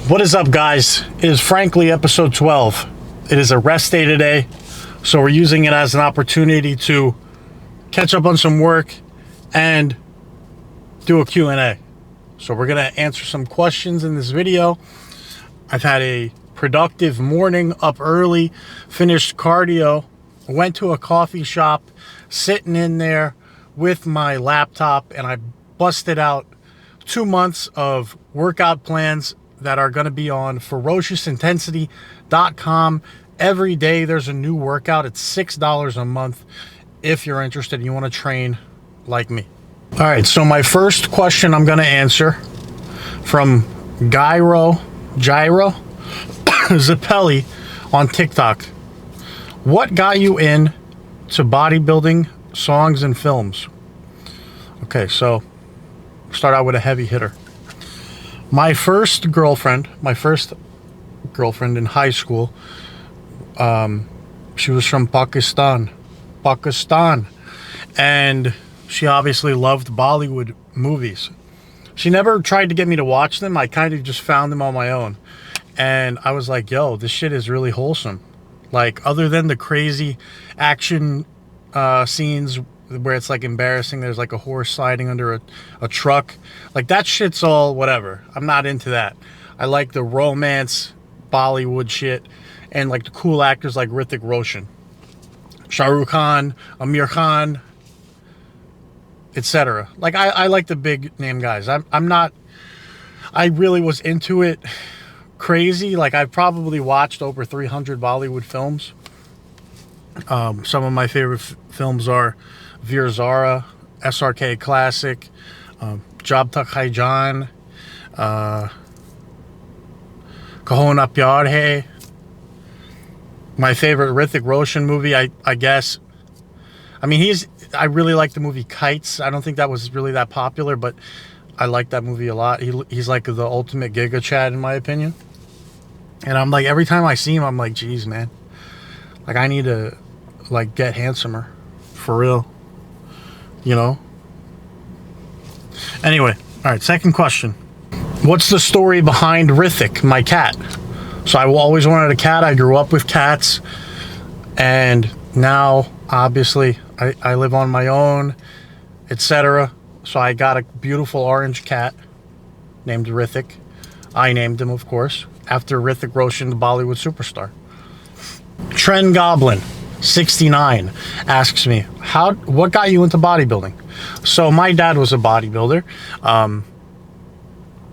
What is up, guys? It is frankly episode 12. It is a rest day today, so we're using it as an opportunity to catch up on some work and do a Q&A. So we're going to answer some questions in this video. I've had a productive morning, up early, finished cardio, went to a coffee shop, sitting in there with my laptop, and I busted out 2 months of workout plans that are going to be on ferociousintensity.com. Every day there's a new workout. It's $6 a month if you're interested and you want to train like me. All right, so my first question I'm going to answer from Gyro Zappelli on TikTok. What got you in to bodybuilding, songs, and films? Okay, so start out with a heavy hitter. My first girlfriend in high school, she was from Pakistan, and she obviously loved Bollywood movies. She never tried to get me to watch them. I kind of just found them on my own, and I was like, yo, this shit is really wholesome. Like, other than the crazy action scenes where it's like embarrassing, there's like a horse sliding under a truck, like that shit's all whatever. I'm not into that. I like the romance Bollywood shit and like the cool actors like Hrithik Roshan, Shah Rukh Khan, Amir Khan, etc. Like I like the big name guys. I'm not, I really was into it crazy. Like, I've probably watched over 300 Bollywood films. Some of my favorite films are Veer Zara, SRK Classic, Jab Tak Hai Jaan, Kaho Na Pyar Hai. My favorite Hrithik Roshan movie, I guess. I mean, I really like the movie Kites. I don't think that was really that popular, but I like that movie a lot. He's like the ultimate Giga Chad, in my opinion. And I'm like, every time I see him, I'm like, geez, man. Like, I need to, like, get handsomer. For real. You know? Anyway, all right, second question. What's the story behind Hrithik, my cat? So I always wanted a cat. I grew up with cats. And now, obviously, I live on my own, etc. So I got a beautiful orange cat named Hrithik. I named him, of course, after Hrithik Roshan, the Bollywood superstar. Trend Goblin 69 asks me, what got you into bodybuilding? So my dad was a bodybuilder.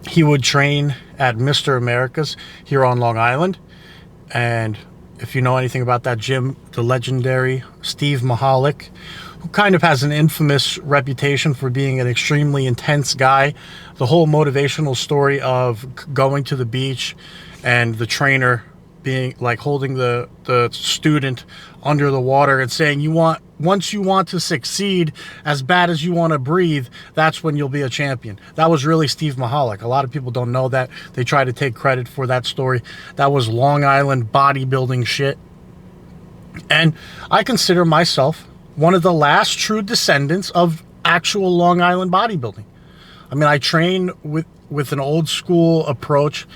He would train at Mr. America's here on Long Island. And if you know anything about that gym, the legendary Steve Mahalik, who kind of has an infamous reputation for being an extremely intense guy. The whole motivational story of going to the beach and the trainer being like holding the student under the water and saying, once you want to succeed as bad as you want to breathe, that's when you'll be a champion. That was really Steve Mahalik. A lot of people don't know that. They try to take credit for that story. That was Long Island bodybuilding shit. And I consider myself one of the last true descendants of actual Long Island bodybuilding. I mean, I train with an old school approach,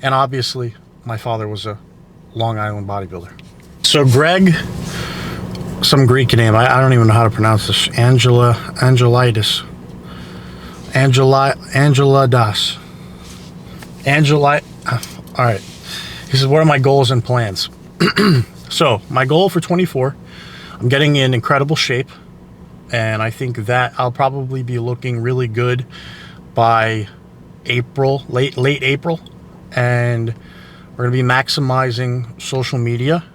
and obviously my father was a Long Island bodybuilder. So Greg, some Greek name, I don't even know how to pronounce this. Angela Das. All right. He says, what are my goals and plans? So my goal for 24, I'm getting in incredible shape, and I think that I'll probably be looking really good by April, late April, and we're going to be maximizing social media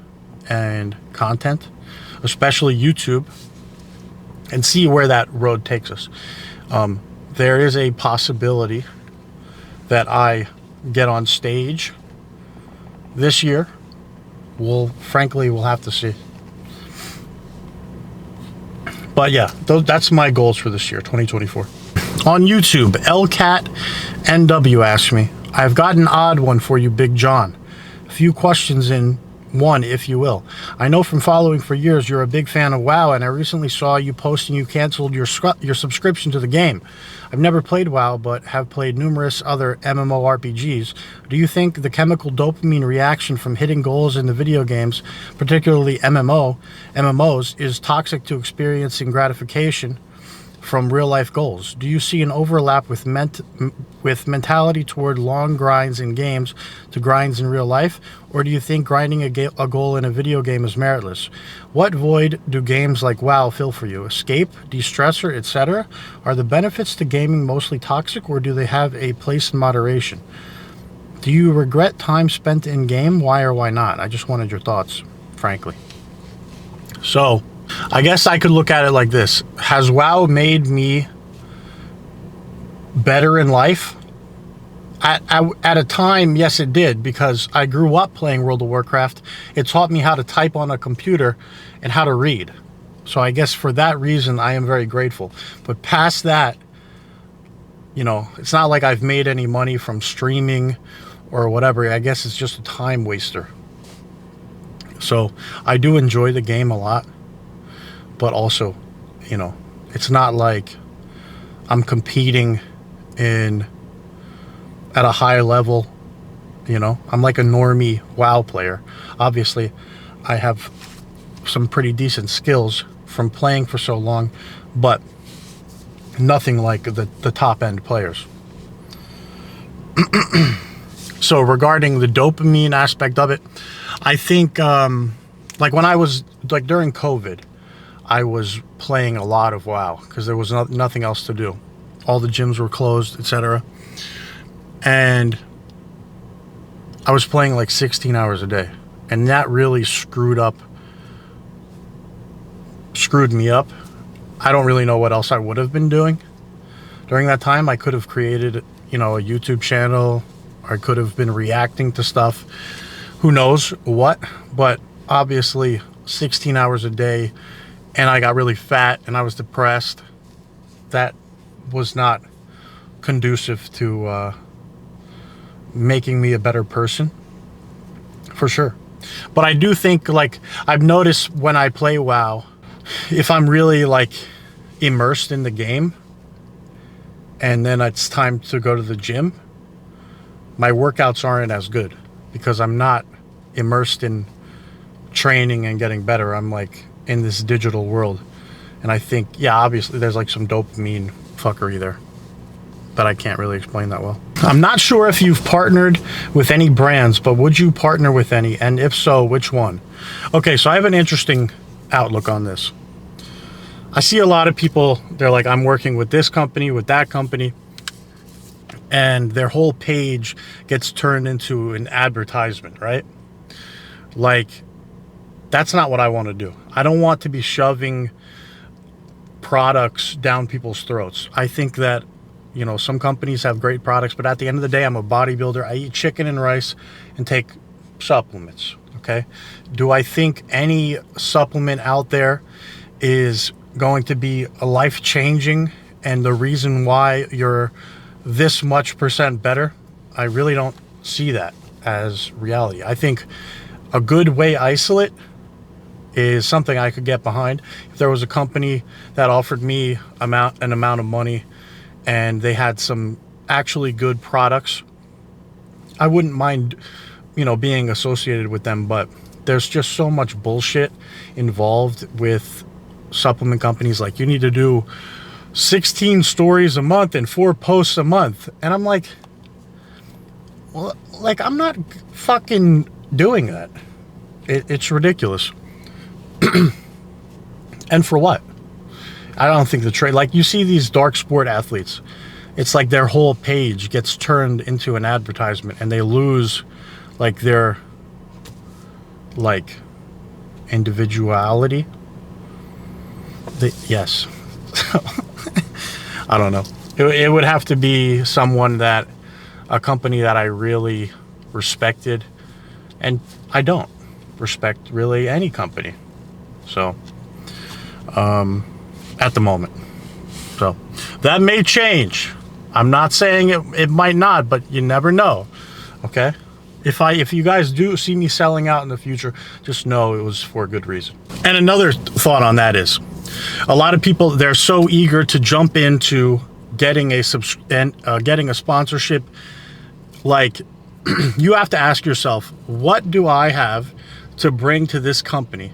and content, especially YouTube, and see where that road takes us. There is a possibility that I get on stage this year. We'll have to see. But yeah, that's my goals for this year, 2024. On YouTube, LCatNW asked me, I've got an odd one for you, Big John. A few questions in one, if you will. I know from following for years you're a big fan of WoW, and I recently saw you posting you canceled your subscription to the game. I've never played WoW, but have played numerous other MMORPGs. Do you think the chemical dopamine reaction from hitting goals in the video games, particularly MMOs, is toxic to experiencing gratification from real-life goals? Do you see an overlap with mentality toward long grinds in games to grinds in real life, or do you think grinding a goal in a video game is meritless? What void do games like WoW fill for you? Escape, de-stressor, etc.? Are the benefits to gaming mostly toxic, or do they have a place in moderation? Do you regret time spent in game? Why or why not? I just wanted your thoughts, frankly. So, I guess I could look at it like this. Has WoW made me better in life? At a time, yes, it did, because I grew up playing World of Warcraft. It taught me how to type on a computer and how to read. So I guess for that reason, I am very grateful. But past that, you know, it's not like I've made any money from streaming or whatever. I guess it's just a time waster. So I do enjoy the game a lot. But also, you know, it's not like I'm competing at a high level, you know. I'm like a normie WoW player. Obviously, I have some pretty decent skills from playing for so long, but nothing like the top end players. So regarding the dopamine aspect of it, I think like when I was like during COVID, I was playing a lot of WoW because there was nothing else to do. All the gyms were closed, etc. And I was playing like 16 hours a day. And that really screwed me up. I don't really know what else I would have been doing. During that time, I could have created, you know, a YouTube channel. Or I could have been reacting to stuff. Who knows what? But obviously, 16 hours a day, and I got really fat and I was depressed. That was not conducive to making me a better person, for sure. But I do think, like, I've noticed when I play WoW, if I'm really like immersed in the game and then it's time to go to the gym, my workouts aren't as good because I'm not immersed in training and getting better. I'm like in this digital world. And I think, yeah, obviously there's like some dopamine fuckery there that I can't really explain that well. I'm not sure if you've partnered with any brands, but would you partner with any? And if so, which one? Okay, so I have an interesting outlook on this. I see a lot of people, they're like, I'm working with this company, with that company, and their whole page gets turned into an advertisement, right? Like, that's not what I want to do. I don't want to be shoving products down people's throats. I think that, you know, some companies have great products, but at the end of the day, I'm a bodybuilder. I eat chicken and rice and take supplements, okay? Do I think any supplement out there is going to be a life-changing and the reason why you're this much % better? I really don't see that as reality. I think a good whey isolate is something I could get behind. If there was a company that offered me an amount of money and they had some actually good products, I wouldn't mind, you know, being associated with them. But there's just so much bullshit involved with supplement companies. Like, you need to do 16 stories a month and 4 posts a month. And I'm like, well, like, I'm not fucking doing that. It's ridiculous. And for what? I don't think the trade, like, you see these dark sport athletes, it's like their whole page gets turned into an advertisement and they lose like their like individuality. Yes. I don't know. It would have to be someone that, a company that I really respected, and I don't respect really any company. So, at the moment. So, that may change. I'm not saying it might not, but you never know. Okay? if you guys do see me selling out in the future, just know it was for a good reason. And another thought on that is, a lot of people, they're so eager to jump into getting a sponsorship. Like, you have to ask yourself, what do I have to bring to this company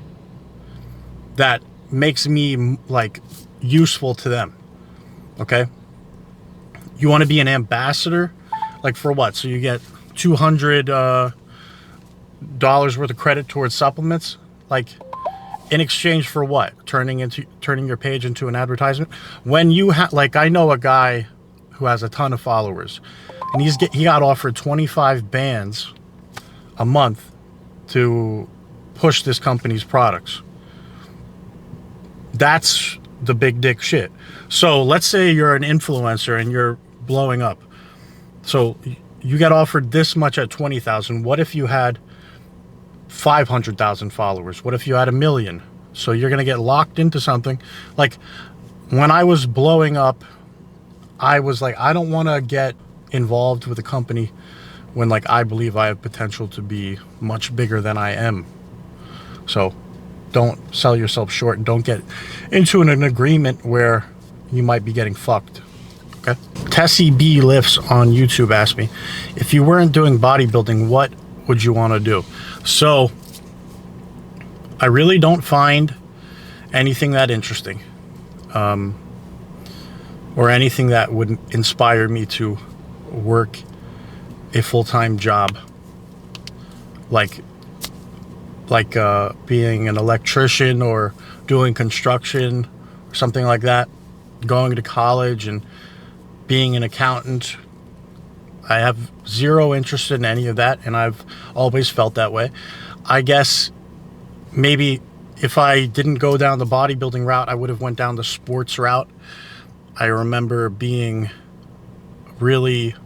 that makes me like useful to them? Okay, you want to be an ambassador, like for what? So you get $200 worth of credit towards supplements, like in exchange for what? Turning your page into an advertisement. When you like, I know a guy who has a ton of followers, and he got offered 25 bands a month to push this company's products. That's the big dick shit. So let's say you're an influencer and you're blowing up. So you get offered this much at 20,000. What if you had 500,000 followers? What if you had 1 million? So you're going to get locked into something. Like, when I was blowing up, I was like, I don't want to get involved with a company when, like, I believe I have potential to be much bigger than I am. So don't sell yourself short, and don't get into an agreement where you might be getting fucked. Okay. Tessie B Lifts on YouTube asked me, if you weren't doing bodybuilding, what would you want to do? So I really don't find anything that interesting, or anything that would inspire me to work a full-time job, like being an electrician or doing construction or something like that, going to college and being an accountant. I have zero interest in any of that, and I've always felt that way. I guess maybe if I didn't go down the bodybuilding route, I would have went down the sports route. I remember being really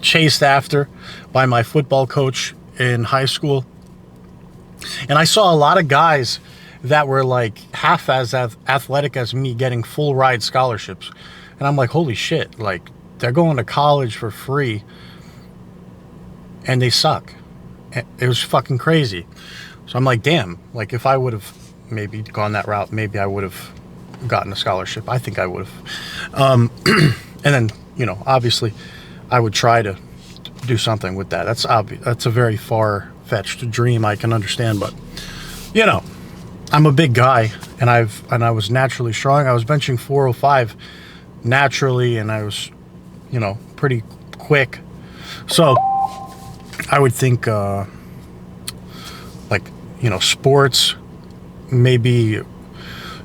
chased after by my football coach in high school, and I saw a lot of guys that were like half as athletic as me getting full ride scholarships, and I'm like, holy shit, like, they're going to college for free and they suck. It was fucking crazy. So I'm like, damn, like, if I would have maybe gone that route, maybe I would have gotten a scholarship. I think I would have. And then, you know, obviously I would try to do something with that. That's obvious. That's a very far-fetched dream, I can understand, but, you know, I'm a big guy, and I was naturally strong. I was benching 405 naturally, and I was, you know, pretty quick. So I would think, like, you know, sports, maybe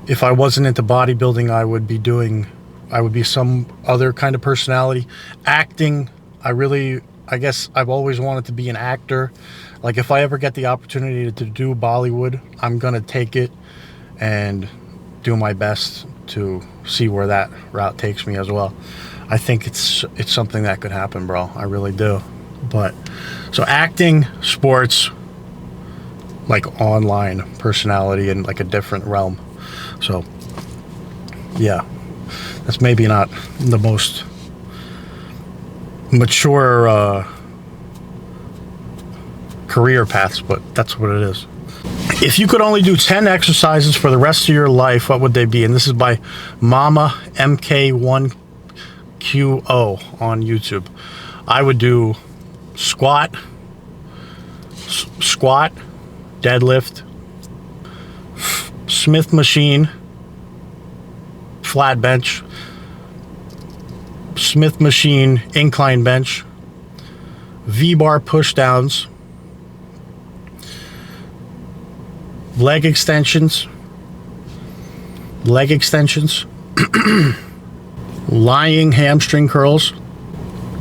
if I wasn't into bodybuilding, I would be some other kind of personality. Acting, I guess I've always wanted to be an actor. Like, if I ever get the opportunity to do Bollywood, I'm gonna take it and do my best to see where that route takes me as well. I think it's something that could happen, bro. I really do. But so acting, sports, like online personality in like a different realm. So yeah, that's maybe not the most mature career paths, but that's what it is. If you could only do 10 exercises for the rest of your life, what would they be? And this is by Mama MK1QO on YouTube. I would do squat, deadlift, Smith machine, flat bench, Smith machine, incline bench, V-bar push downs, leg extensions, lying hamstring curls,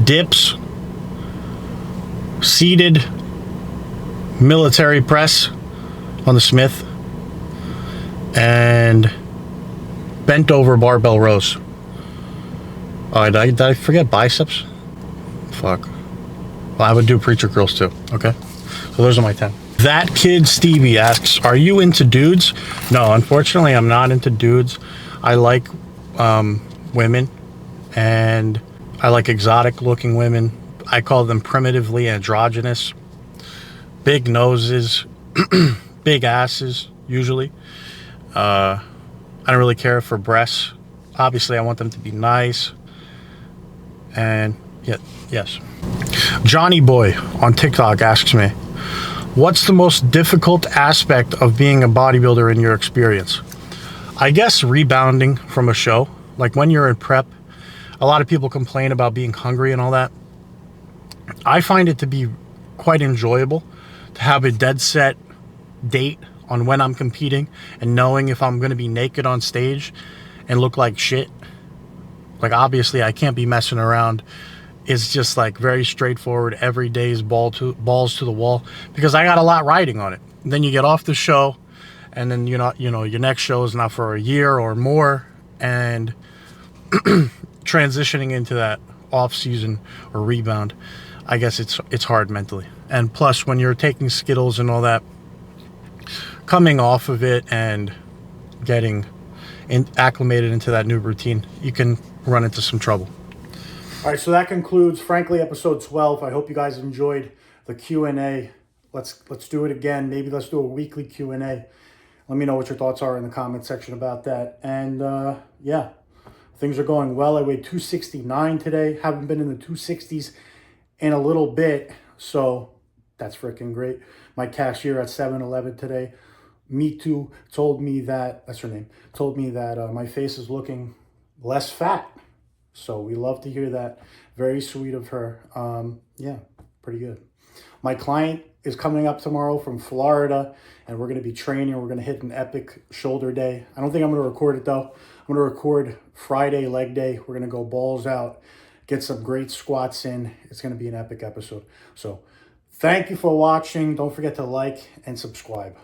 dips, seated military press on the Smith, and bent over barbell rows. Did I forget biceps? Fuck. Well, I would do preacher curls too. Okay, so those are my 10. That Kid Stevie asks, are you into dudes? No, unfortunately, I'm not into dudes. I like women, and I like exotic looking women. I call them primitively androgynous. Big noses, big asses, usually. I don't really care for breasts. Obviously, I want them to be nice. And yeah, yes. Johnny Boy on TikTok asks me, what's the most difficult aspect of being a bodybuilder in your experience? I guess rebounding from a show. Like when you're in prep, a lot of people complain about being hungry and all that. I find it to be quite enjoyable to have a dead set date on when I'm competing and knowing if I'm going to be naked on stage and look like shit. Like obviously I can't be messing around. It's just like very straightforward. Every day's balls to the wall because I got a lot riding on it. And then you get off the show and then your next show is not for a year or more, and transitioning into that off season or rebound, I guess it's hard mentally. And plus when you're taking Skittles and all that, coming off of it and getting acclimated into that new routine, you can run into some trouble. All right, so that concludes, frankly, episode 12. I hope you guys enjoyed the Q&A. Let's do it again. Maybe let's do a weekly Q&A. Let me know what your thoughts are in the comment section about that. And yeah, things are going well. I weighed 269 today. Haven't been in the 260s in a little bit, so that's freaking great. My cashier at 7-Eleven today, Me Too, told me that, that's her name, told me that my face is looking less fat. So we love to hear that. Very sweet of her. Yeah, pretty good. My client is coming up tomorrow from Florida, and we're going to be training. We're going to hit an epic shoulder day. I don't think I'm going to record it, though. I'm going to record Friday leg day. We're going to go balls out, get some great squats in. It's going to be an epic episode. So thank you for watching. Don't forget to like and subscribe.